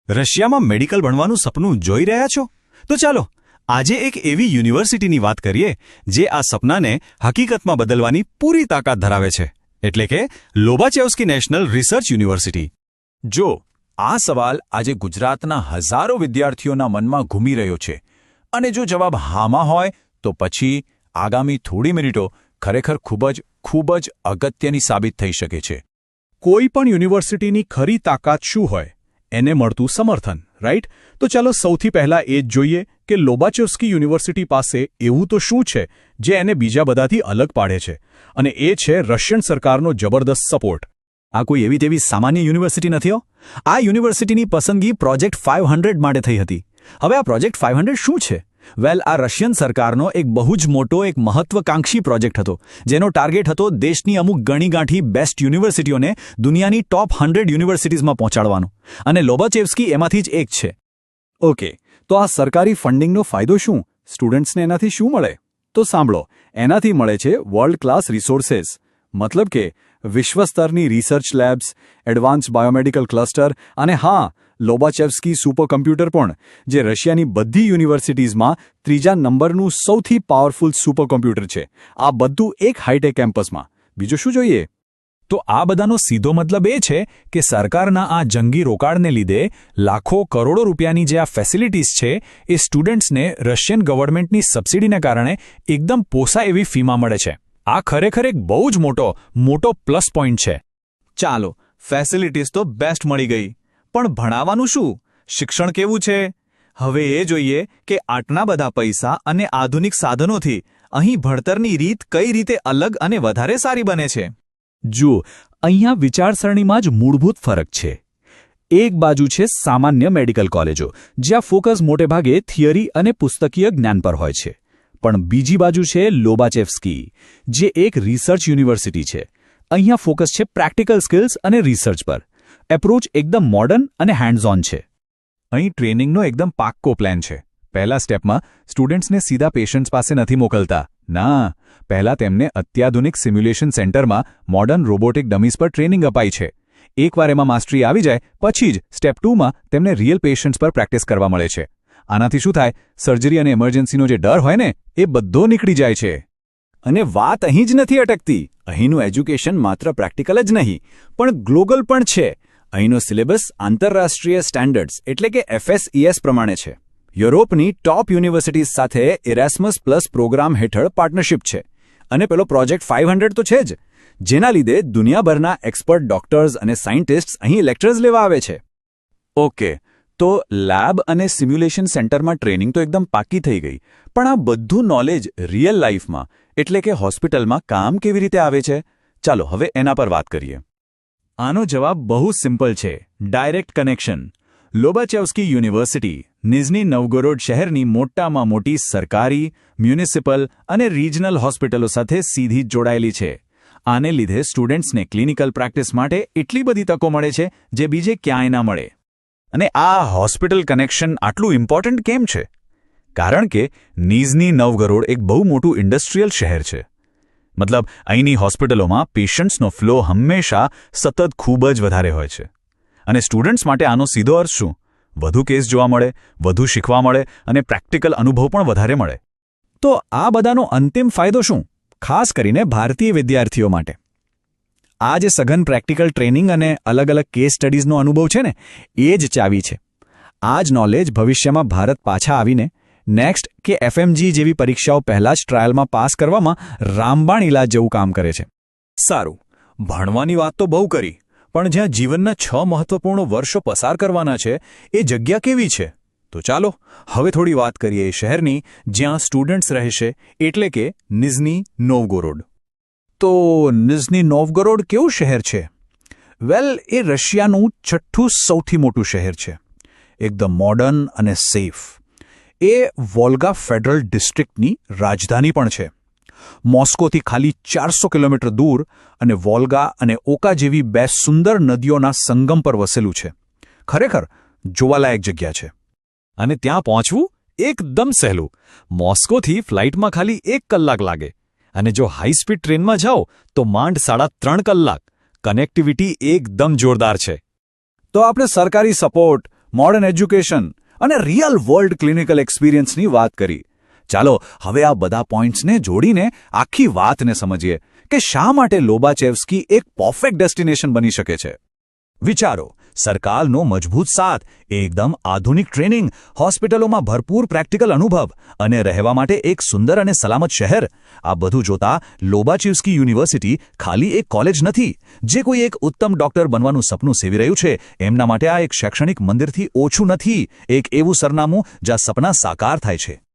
રશિયામાં મેડિકલ ભણવાનું સપનું જોઈ રહ્યા છો? તો ચાલો આજે એક એવી યુનિવર્સિટીની વાત કરીએ જે આ સપનાને હકીકતમાં બદલવાની પૂરી તાકાત ધરાવે છે, એટલે કે લોબાચેવ્સ્કી નેશનલ રિસર્ચ યુનિવર્સિટી. જો આ સવાલ આજે ગુજરાતના હજારો વિદ્યાર્થીઓના મનમાં ઘૂમી રહ્યો છે અને જો જવાબ હામાં હોય તો પછી આગામી થોડી મિનિટો ખરેખર ખૂબ જ અગત્યની સાબિત થઈ શકે છે. કોઈ પણ યુનિવર્સિટીની ખરી તાકાત શું હોય? એને મળતું સમર્થન, રાઈટ? તો ચાલો સૌથી પહેલા એ જ જોઈએ કે લોબાચેવ્સ્કી યુનિવર્સિટી પાસે એવું તો શું છે જે એને બીજા બધાથી અલગ પાડે છે, અને એ છે રશિયન સરકારનો જબરદસ્ત સપોર્ટ. આ કોઈ એવી તેવી સામાન્ય યુનિવર્સિટી નથી હો. આ યુનિવર્સિટીની પસંદગી પ્રોજેક્ટ 500 માટે થઈ હતી. હવે આ પ્રોજેક્ટ 500 શું છે? વેલ, આ રશિયન સરકારનો એક બહુ જ મોટો એક મહત્વાકાંક્ષી પ્રોજેક્ટ હતો, જેનો ટાર્ગેટ હતો દેશની અમુક ગણીગાંઠી બેસ્ટ યુનિવર્સિટીઓને દુનિયાની ટોપ 100 યુનિવર્સિટીઝમાં પહોંચાડવાનો, અને લોબાચેવ્સ્કી એમાંથી જ એક છે. ઓકે, તો આ સરકારી ફંડિંગનો ફાયદો શું? સ્ટુડન્ટ્સને એનાથી શું મળે? તો સાંભળો, એનાથી મળે છે વર્લ્ડ ક્લાસ રિસોર્સેસ. મતલબ કે વિશ્વ સ્તરની research labs, advance biomedical cluster, અને હા, લોબાચેવ્સ્કી સુપર કમ્પ્યુટર પણ, જે રશિયાની બધી યુનિવર્સિટીઝમાં 3જા નંબરનું સૌથી પાવરફુલ સુપર કમ્પ્યુટર છે. આ બધું એક હાઈટેક કેમ્પસમાં. બીજું શું જોઈએ? તો આ બધાનો સીધો મતલબ એ છે કે સરકારના આ જંગી રોકાણને લીધે લાખો કરોડો રૂપિયાની જે આ ફેસિલિટીઝ છે એ સ્ટુડન્ટ્સને રશિયન ગવર્મેન્ટની સબસિડીને કારણે એકદમ પોસાય એવી ફીમાં મળે છે. આ ખરેખર એક બહુ જ મોટો પ્લસ પોઈન્ટ છે. ચાલો, ફેસિલિટીઝ તો બેસ્ટ મળી ગઈ, પણ ભણાવવાનું શું? શિક્ષણ કેવું છે? હવે એ જોઈએ કે આટલા બધા પૈસા અને આધુનિક સાધનોથી અહીં ભણતરની રીત કઈ રીતે અલગ અને વધારે સારી બને છે. જુઓ, અહીંયા વિચારસરણીમાં જ મૂળભૂત ફરક છે. એક બાજુ છે સામાન્ય મેડિકલ કોલેજો, જ્યાં ફોકસ મોટેભાગે થિયરી અને પુસ્તકીય જ્ઞાન પર હોય છે. પણ બીજી બાજુ છે લોબાચેવ્સ્કી, જે એક રિસર્ચ યુનિવર્સિટી છે. અહીંયા ફોકસ છે પ્રેક્ટિકલ સ્કિલ્સ અને રિસર્ચ પર. એપ્રોચ એકદમ મોડર્ન અને હેન્ડ્સ ઓન છે. અહીં ટ્રેનિંગનો એકદમ પાક્કો પ્લાન છે. પહેલા સ્ટેપમાં સ્ટુડન્ટ્સને સીધા પેશન્ટ્સ પાસે નથી મોકલતા. ના, પહેલા તેમને અત્યાધુનિક સિમ્યુલેશન સેન્ટરમાં મોડર્ન રોબોટિક ડમીઝ પર ટ્રેનિંગ અપાય છે. એકવાર એમાં માસ્ટરી આવી જાય પછી જ સ્ટેપ 2માં તેમને રિયલ પેશન્ટ્સ પર પ્રેક્ટિસ કરવા મળે છે. આનાથી શું થાય? સર્જરી અને ઇમરજન્સીનો જે ડર હોય ને, એ બધો નીકળી જાય છે. અને વાત અહીં જ નથી અટકતી. અહીંનું એજ્યુકેશન માત્ર પ્રેક્ટિકલ જ નહીં, પણ ગ્લોબલ પણ છે. અહીંનો સિલેબસ આંતરરાષ્ટ્રીય સ્ટેન્ડર્ડ્સ એટલે કે FSES પ્રમાણે છે. યુરોપની ટોપ યુનિવર્સિટીઝ સાથે ઇરાસ્મસ પ્લસ પ્રોગ્રામ હેઠળ પાર્ટનરશિપ છે. અને પેલો પ્રોજેક્ટ 500 તો છે જ, જેના લીધે દુનિયાભરના એક્સપર્ટ ડોક્ટર્સ અને સાયન્ટિસ્ટ્સ અહીં લેક્ચર્સ લેવા આવે છે. ઓકે, તો લેબ અને સિમ્યુલેશન સેન્ટરમાં ટ્રેનિંગ તો એકદમ પાકી થઈ ગઈ, પણ આ બધું નોલેજ રિયલ લાઈફમાં એટલે કે હોસ્પિટલમાં કામ કેવી રીતે આવે છે? ચાલો હવે એના પર વાત કરીએ. આનો જવાબ બહુ સિમ્પલ છે. Direct connection. Lobachevsky university Nizhny Novgorod શહેરની મોટામાં મોટી સરકારી, મ્યુનિસિપલ અને રિજનલ હોસ્પિટલો સાથે સીધી જ જોડાયેલી છે. આને લીધે સ્ટુડન્ટ્સને ક્લિનિકલ પ્રેક્ટિસ માટે એટલી બધી તકો મળે છે જે બીજે ક્યાંય ના મળે. અને આ હોસ્પિટલ કનેક્શન આટલું ઇમ્પોર્ટન્ટ કેમ છે? કારણ કે નિઝની નવગરોડ એક બહુ મોટું ઇન્ડસ્ટ્રીયલ શહેર છે. મતલબ અહીંની હોસ્પિટલોમાં પેશન્ટ્સનો ફ્લો હંમેશા સતત ખૂબ જ વધારે હોય છે. અને સ્ટુડન્ટ્સ માટે આનો સીધો અર્થ શું? વધુ કેસ જોવા મળે, વધુ શીખવા મળે અને પ્રેક્ટિકલ અનુભવ પણ વધારે મળે. તો આ બધાનો અંતિમ ફાયદો શું? ખાસ કરીને ભારતીય વિદ્યાર્થીઓ માટે આ જે સઘન પ્રેક્ટિકલ ટ્રેનિંગ અને અલગ અલગ કેસ સ્ટડીઝનો અનુભવ છે ને, એ જ ચાવી છે. આ જ નોલેજ ભવિષ્યમાં ભારત પાછા આવીને નેક્સ્ટ કે FMG જેવી પરીક્ષાઓ પહેલાં જ ટ્રાયલમાં પાસ કરવામાં રામબાણ ઇલાજ જેવું કામ કરે છે. સારું, ભણવાની વાત તો બહુ કરી, પણ જ્યાં જીવનના 6 મહત્વપૂર્ણ વર્ષો પસાર કરવાના છે, એ જગ્યા કેવી છે? તો ચાલો હવે થોડી વાત કરીએ એ શહેરની જ્યાં સ્ટુડન્ટ્સ રહેશે, એટલે કે નિઝની નોવગોરોડ. તો નિઝની નોવગોરોડ કેવું શહેર છે? વેલ, એ રશિયાનું 6થું સૌથી મોટું શહેર છે. એકદમ મોડર્ન અને સેફ. એ વોલ્ગા ફેડરલ ડિસ્ટ્રિક્ટની રાજધાની પણ છે. મોસ્કોથી ખાલી 400 કિલોમીટર દૂર અને વોલ્ગા અને ઓકા જેવી બે સુંદર નદીઓના સંગમ પર વસેલું છે. ખરેખર જોવાલાયક જગ્યા છે. અને ત્યાં પહોંચવું એકદમ સહેલું. મોસ્કોથી ફ્લાઇટમાં ખાલી 1 કલાક લાગે, અને જો હાઈ સ્પીડ ટ્રેનમાં જાઓ તો માંડ 3.5 કલાક. કનેક્ટિવિટી એકદમ જોરદાર છે. તો આપણે સરકારી સપોર્ટ, મોડર્ન એજ્યુકેશન અને રિયલ વર્લ્ડ ક્લિનિકલ એક્સપિરિયન્સની વાત કરી. ચાલો હવે આ બધા પોઈન્ટ્સને જોડીને આખી વાતને સમજીએ કે શા માટે લોબાચેવ્સ્કી એક પરફેક્ટ ડેસ્ટિનેશન બની શકે છે. વિચારો, સરકારનો મજબૂત સાથ, એકદમ આધુનિક ટ્રેનિંગ, હોસ્પિટલોમાં ભરપૂર પ્રેક્ટિકલ અનુભવ અને રહેવા માટે એક સુંદર અને સલામત શહેર. આ બધું જોતા લોબાચેવ્સ્કી યુનિવર્સિટી ખાલી એક કોલેજ નથી. જે કોઈ એક ઉત્તમ ડોક્ટર બનવાનું સપનું સેવી રહ્યું છે એમના માટે આ એક શૈક્ષણિક મંદિરથી ઓછું નથી. એક એવું સરનામું જ્યાં સપના સાકાર થાય છે.